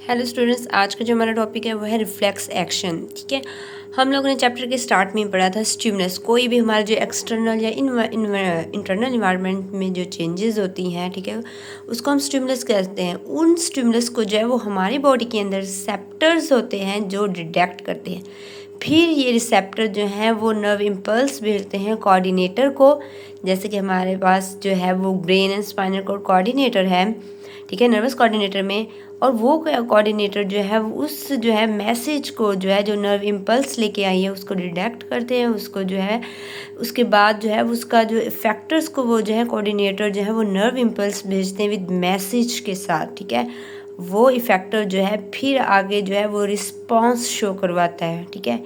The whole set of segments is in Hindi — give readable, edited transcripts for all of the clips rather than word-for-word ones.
हेलो स्टूडेंट्स, आज का जो हमारा टॉपिक है वो है रिफ्लेक्स एक्शन। ठीक है, हम लोगों ने चैप्टर के स्टार्ट में पढ़ा था स्टिमुलस। कोई भी हमारा जो एक्सटर्नल या इंटरनल इन्वायरमेंट में जो चेंजेस होती हैं, ठीक है, उसको हम स्टिमुलस कहते हैं। उन स्टिमुलस को जो है वो हमारी बॉडी के अंदर रिसेप्टर्स होते हैं जो डिटेक्ट करते हैं। फिर ये रिसेप्टर जो हैं वो नर्व इम्पल्स भेजते हैं कोऑर्डिनेटर को। जैसे कि हमारे पास जो है वो brain and spinal cord coordinator है, ठीक है, नर्वस कोऑर्डिनेटर में। और वो कोऑर्डिनेटर जो है उस जो है मैसेज को जो है जो नर्व इम्पल्स लेके आई है उसको डिटेक्ट करते हैं, उसको जो है उसके बाद जो है उसका जो इफेक्टर्स को वो जो है कोऑर्डिनेटर जो है वो नर्व इम्पल्स भेजते हैं विद मैसेज के साथ। ठीक है, वो इफेक्टर जो है फिर आगे जो है वो रिस्पॉन्स शो करवाता है। ठीक है,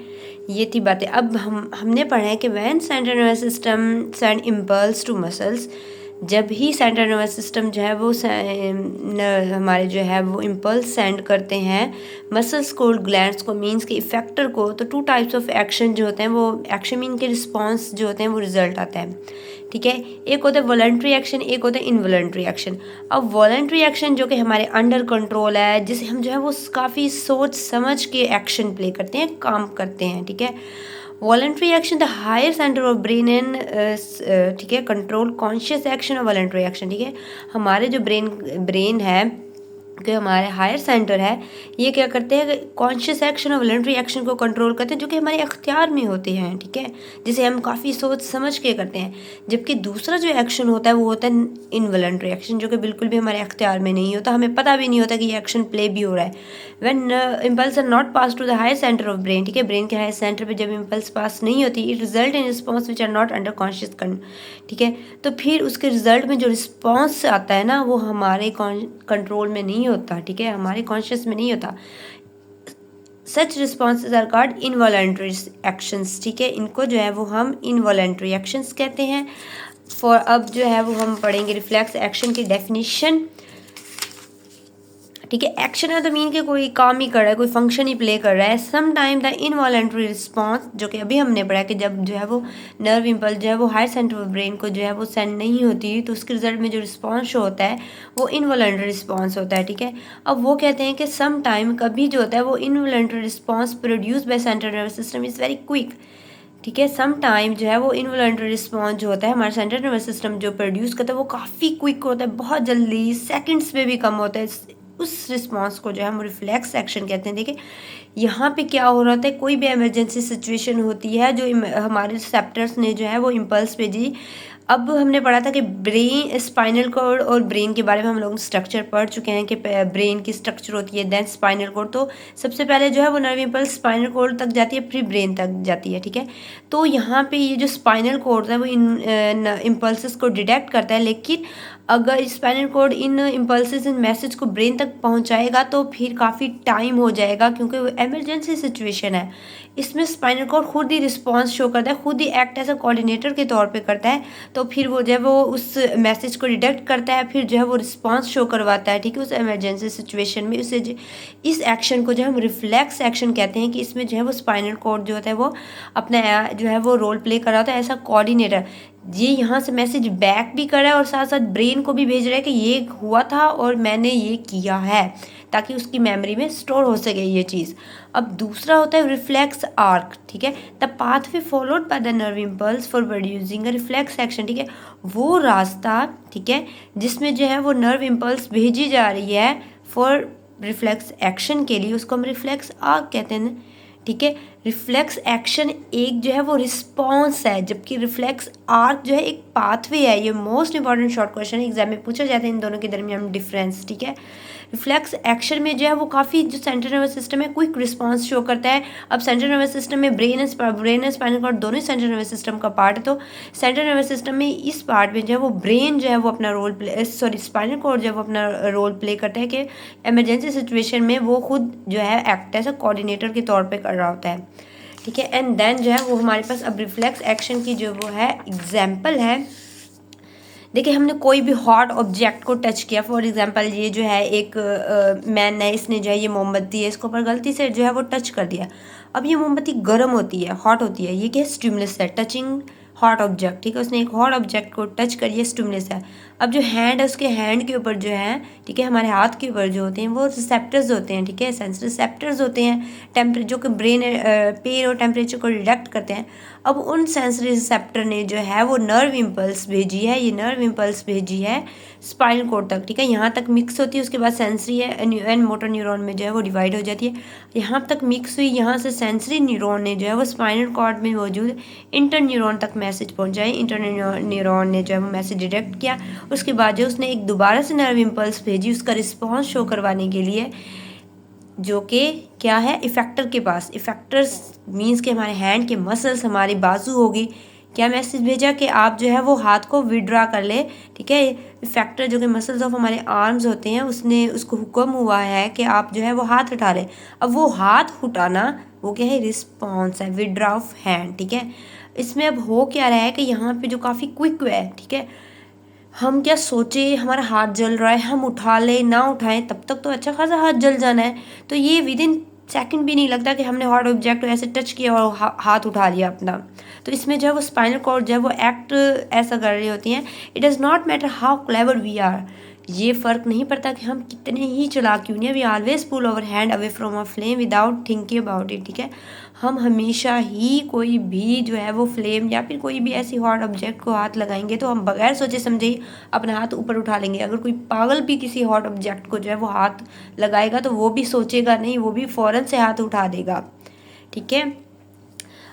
ये थी बातें। अब हमने पढ़ा है कि when central nervous system send impulse to muscles, जब ही सेंट्रल नर्वस सिस्टम जो है वो हमारे जो है वो इम्पल्स सेंड करते हैं मसल्स को, ग्लैंड्स को, मीन्स के इफेक्टर को, तो टू टाइप्स ऑफ एक्शन जो होते हैं वो एक्शन मीन के रिस्पॉन्स जो होते हैं वो रिजल्ट आता है। ठीक है, एक होता है वॉलंटरी एक्शन, एक होता है इनवॉलंटरी एक्शन। अब वॉलंटरी एक्शन जो कि हमारे अंडर कंट्रोल है, जिसे हम जो है वो काफ़ी सोच समझ के एक्शन प्ले करते हैं, काम करते हैं। ठीक है, voluntary action the higher centre of brain and, ठीक है, कंट्रोल कॉन्शियस एक्शन और वॉलंटरी एक्शन। ठीक है, हमारे जो ब्रेन है कि हमारे हायर सेंटर है, ये क्या करते हैं, कॉन्शियस एक्शन और वॉलंटरी एक्शन को कंट्रोल करते हैं जो कि हमारे अख्तियार में होते हैं। ठीक है, जिसे हम काफ़ी सोच समझ के करते हैं। जबकि दूसरा जो एक्शन होता है वो होता है इनवॉलंटरी एक्शन, जो कि बिल्कुल भी हमारे अख्तियार में नहीं होता, हमें पता भी नहीं होता कि ये एक्शन प्ले भी हो रहा है। When impulse are not pass to the higher centre of brain, ठीक है, ब्रेन के हायर सेंटर पे जब इम्पल्स पास नहीं होती, it result in response which are not under conscious. ठीक है, तो फिर उसके रिजल्ट में जो रिस्पॉन्स आता है ना वो हमारे कंट्रोल में नहीं होता। ठीक है, हमारे कॉन्शियस में नहीं होता। Such responses are called involuntary actions. ठीक है, इनको जो है वो हम इनवॉलंटरी एक्शंस कहते हैं। फॉर अब जो है वो हम पढ़ेंगे रिफ्लेक्स एक्शन की डेफिनेशन। ठीक है, एक्शन है तो मीन के कोई काम ही कर रहा है, कोई फंक्शन ही प्ले कर रहा है। Some time the involuntary response, जो कि अभी हमने पढ़ा कि जब जो है वो नर्व इम्पल्स जो है वो हायर सेंटर ऑफ ब्रेन को जो है वो सेंड नहीं होती, तो उसके रिजल्ट में जो रिस्पॉन्स शो होता है वो इनवॉलंटरी रिस्पॉन्स होता है। ठीक है, अब वो कहते हैं कि सम टाइम कभी जो होता है वो involuntary response produce by central nervous system is very quick. ठीक है, सम टाइम जो है वो इनवॉलंटरी रिस्पॉन्स जो होता है हमारे सेंट्रल नर्वस सिस्टम जो प्रोड्यूस करता है वो काफ़ी क्विक होता है, बहुत जल्दी, सेकंड्स में भी कम होता है। उस रिस्पॉन्स को जो है हम रिफ्लेक्स एक्शन कहते हैं। देखिए यहाँ पे क्या हो रहा था, कोई भी इमरजेंसी सिचुएशन होती है जो हमारे रिसेप्टर्स ने जो है वो इम्पल्स भेजी। अब हमने पढ़ा था कि ब्रेन, स्पाइनल कॉर्ड और ब्रेन के बारे में हम लोग स्ट्रक्चर पढ़ चुके हैं कि ब्रेन की स्ट्रक्चर होती है, देन स्पाइनल कॉर्ड। तो सबसे पहले जो है वो नर्व इम्पल्स स्पाइनल कॉर्ड तक जाती है, फिर ब्रेन तक जाती है। ठीक है, तो यहाँ पे ये जो स्पाइनल कॉर्ड है वो इन इम्पल्सेस को डिटेक्ट करता है, लेकिन अगर स्पाइनल कॉर्ड इन इम्पल्सेस, इन मैसेज को ब्रेन तक पहुँचाएगा तो फिर काफ़ी टाइम हो जाएगा, क्योंकि वो एमरजेंसी सिचुएशन है। इसमें स्पाइनल कॉर्ड खुद ही रिस्पॉन्स शो करता है, खुद ही एक्ट एज अ कोऑर्डिनेटर के तौर पे करता है। तो फिर वो जो है वो उस मैसेज को डिटेक्ट करता है, फिर जो है वो रिस्पॉन्स शो करवाता है। ठीक है, उस इमरजेंसी सिचुएशन में उसे इस एक्शन को जो हम रिफ्लेक्स एक्शन कहते हैं कि इसमें जो है वो स्पाइनल कॉर्ड जो होता है वो अपना जो है वो रोल प्ले कर रहा होता है ऐसा कोऑर्डिनेटर। ये यहाँ से मैसेज बैक भी कर रहा है और साथ साथ ब्रेन को भी भेज रहा है कि ये हुआ था और मैंने ये किया है, ताकि उसकी मेमोरी में स्टोर हो सके ये चीज़। अब दूसरा होता है रिफ्लेक्स आर्क। ठीक है, the pathway followed by the nerve impulse for producing a reflex action. ठीक है, वो रास्ता, ठीक है, जिसमें जो है वो नर्व इम्पल्स भेजी जा रही है फॉर रिफ्लेक्स एक्शन के लिए, उसको हम रिफ्लेक्स आर्क कहते हैं। ठीक है, रिफ्लेक्स एक्शन एक जो है वो रिस्पॉन्स है, जबकि रिफ्लेक्स आर्क जो है एक पाथवे है। ये most important short question exam में पूछा जाता है इन दोनों के दरमियान डिफरेंस। ठीक है, रिफ्लेक्स एक्शन में जो है वो काफ़ी जो सेंट्रल नर्वस सिस्टम है क्विक रिस्पॉन्स शो करता है। अब सेंट्रल नर्वस सिस्टम में ब्रेन एंड स्पाइनल कॉर्ड दोनों ही सेंट्रल नर्वस सिस्टम का पार्ट है, तो सेंट्रल नर्वस सिस्टम में इस पार्ट में जो है वो ब्रेन जो है वो अपना role play, sorry, spinal cord जो है वो अपना रोल प्ले करता है कि इमरजेंसी सिचुएशन में वो खुद जो है एक्ट एज अ कोऑर्डिनेटर के तौर पर कर रहा होता है। ठीक है, एंड देन जो है वो हमारे पास अब रिफ्लेक्स एक्शन की जो वो है एग्जाम्पल है। देखिए हमने कोई भी हॉट ऑब्जेक्ट को टच किया, फॉर एग्जांपल ये जो है एक मैन है, इसने जो है ये मोमबत्ती है, इसको ऊपर गलती से जो है वो टच कर दिया। अब ये मोमबत्ती गर्म होती है, हॉट होती है, ये क्या स्टिमुलस है, टचिंग हॉट ऑब्जेक्ट, ठीक है, उसने एक हॉट ऑब्जेक्ट को टच करिए, स्टिमुलस है। अब जो हैंड है उसके हैंड के ऊपर जो है, ठीक है, हमारे हाथ के ऊपर जो होते हैं वो रिसेप्टर्स होते हैं, ठीक है, सेंस रिसेप्टर्स होते हैं टेम्परेचर, जो कि ब्रेन पेन और टेम्परेचर को डिटेक्ट करते हैं। अब उन सेंसरी रिसेप्टर ने जो है वो नर्व इम्पल्स भेजी है, ये नर्व इम्पल्स भेजी है स्पाइनल कॉर्ड तक, ठीक है, यहाँ तक मिक्स होती है, उसके बाद सेंसरी है एंड मोटर न्यूरॉन में जो है वो डिवाइड हो जाती है। यहाँ तक मिक्स हुई, यहाँ से सेंसरी न्यूरॉन ने जो है वो स्पाइनल कॉर्ड में मौजूद इंटर न्यूरॉन तक मैसेज पहुँचाई। इंटर न्यूरॉन ने जो है वो मैसेज डिटेक्ट किया, उसके बाद जो उसने एक दोबारा से नर्व इम्पल्स भेजी उसका रिस्पॉन्स शो करवाने के लिए, जो कि क्या है, इफेक्टर के पास। इफेक्टर्स मीन्स के हमारे हैंड के मसल्स, हमारी बाजू होगी, क्या मैसेज भेजा कि आप जो है वो हाथ को विड्रा कर ले, ठीक है। इफेक्टर जो कि मसल्स ऑफ हमारे आर्म्स होते हैं, उसने उसको हुक्म हुआ है कि आप जो है वो हाथ उठा लें। अब वो हाथ उठाना वो क्या है, रिस्पॉन्स है, विड्रा ऑफ हैंड, ठीक है। इसमें अब हो क्या रहा है कि यहाँ पे जो काफ़ी क्विक है, ठीक है, हम क्या सोचे हमारा हाथ जल रहा है, हम उठा लें ना उठाएं, तब तक तो अच्छा खासा हाथ जल जाना है। तो ये विद इन सेकेंड भी नहीं लगता कि हमने हॉट ऑब्जेक्ट को ऐसे टच किया और हाथ उठा लिया अपना। तो इसमें जो है वो स्पाइनल कॉर्ड जो है वो एक्ट ऐसा कर रही होती हैं। It does not matter how clever we are, ये फ़र्क नहीं पड़ता कि हम कितने ही चालाक क्यों नहीं, we always pull our hand away from a flame without thinking about it, ठीक है। हम हमेशा ही कोई भी जो है वो फ्लेम या फिर कोई भी ऐसी हॉट ऑब्जेक्ट को हाथ लगाएंगे तो हम बगैर सोचे समझे ही अपना हाथ ऊपर उठा लेंगे। अगर कोई पागल भी किसी हॉट ऑब्जेक्ट को जो है वो हाथ लगाएगा तो वो भी सोचेगा नहीं, वो भी फ़ौरन से हाथ उठा देगा, ठीक है।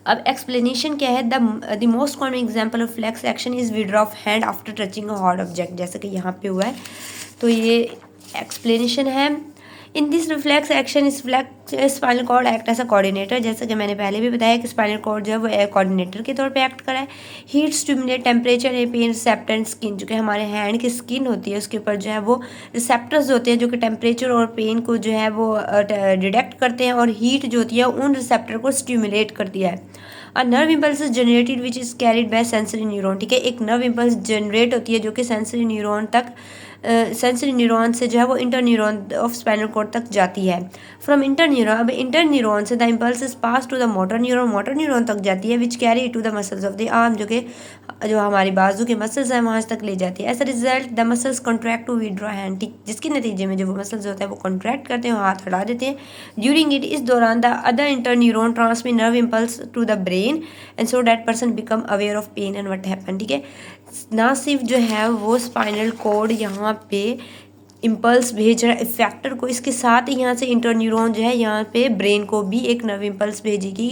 अब एक्सप्लेनेशन क्या है, the most common example of flex action is withdraw of hand after touching a hot object, जैसे कि यहाँ पे हुआ है। तो ये एक्सप्लेनेशन है। इन दिस रिफ्लेक्स एक्शन इस spinal cord act as a coordinator, जैसे कि मैंने पहले भी बताया कि स्पाइनल कॉर्ड जो है वो कोऑर्डिनेटर के तौर पे एक्ट करा है। Heat stimulate temperature a pain receptor and skin, जो कि हमारे हैंड की स्किन होती है उसके ऊपर जो है वो रिसेप्टर्स होते हैं जो कि टेम्परेचर और पेन को जो है वो डिटेक्ट करते हैं, और हीट जो होती है उन रिसेप्टर को स्टिमुलेट करती है। A nerve impulse is generated which is carried by sensory neuron, ठीक है, एक नर्व इम्पल्स जनरेट होती है जो कि सेंसरी न्यूरॉन तक सेंसरी न्यूरॉन से जो है वो interneuron of spinal cord तक जाती है। फ्रॉम इंटर न्यूरॉन, अब इंटर न्यूरॉन से the impulse is pass to the motor neuron, motor neuron तक जाती है, which carry to the muscles of the arm, जो कि जो हमारी बाजू के मसल्स हैं वहाँ तक ले जाती है। As a result the muscles contract to withdraw hand, ठीक, जिसके नतीजे में जो वो मसल्स होते हैं वो कॉन्ट्रैक्ट करते हैं, हाथ हटा देते हैं। ड्यूरिंग इट, इस दौरान the other interneuron transmit nerve impulse to the brain and so that person become aware of pain and what happen, ठीक है। ना सिर्फ जो है वो स्पाइनल कॉर्ड यहाँ पे इम्पल्स भेज रहा है इफेक्टर को, इसके साथ ही यहाँ से इंटरन्यूरॉन जो है यहाँ पे ब्रेन को भी एक नर्व इम्पल्स भेजेगी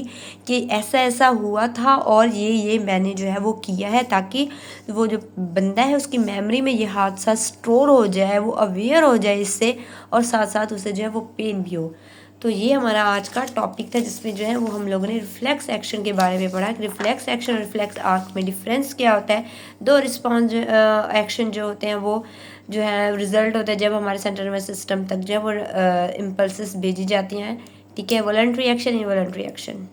कि ऐसा ऐसा हुआ था और ये मैंने जो है वो किया है, ताकि वो जो बंदा है उसकी मेमोरी में ये हादसा स्टोर हो जाए, वो अवेयर हो जाए इससे, और साथ साथ उसे जो है वो पेन भी हो। तो ये हमारा आज का टॉपिक था जिसमें जो है वो हम लोगों ने रिफ्लेक्स एक्शन के बारे में पढ़ा कि रिफ्लेक्स एक्शन और रिफ्लेक्स आर्क में डिफरेंस क्या होता है। दो रिस्पॉन्स एक्शन जो होते हैं वो जो है रिजल्ट होता है जब हमारे सेंट्रल नर्वस सिस्टम तक जो है वो इम्पल्सेस भेजी जाती हैं, ठीक है, वॉलंटरी एक्शन, इनवॉलंटरी एक्शन।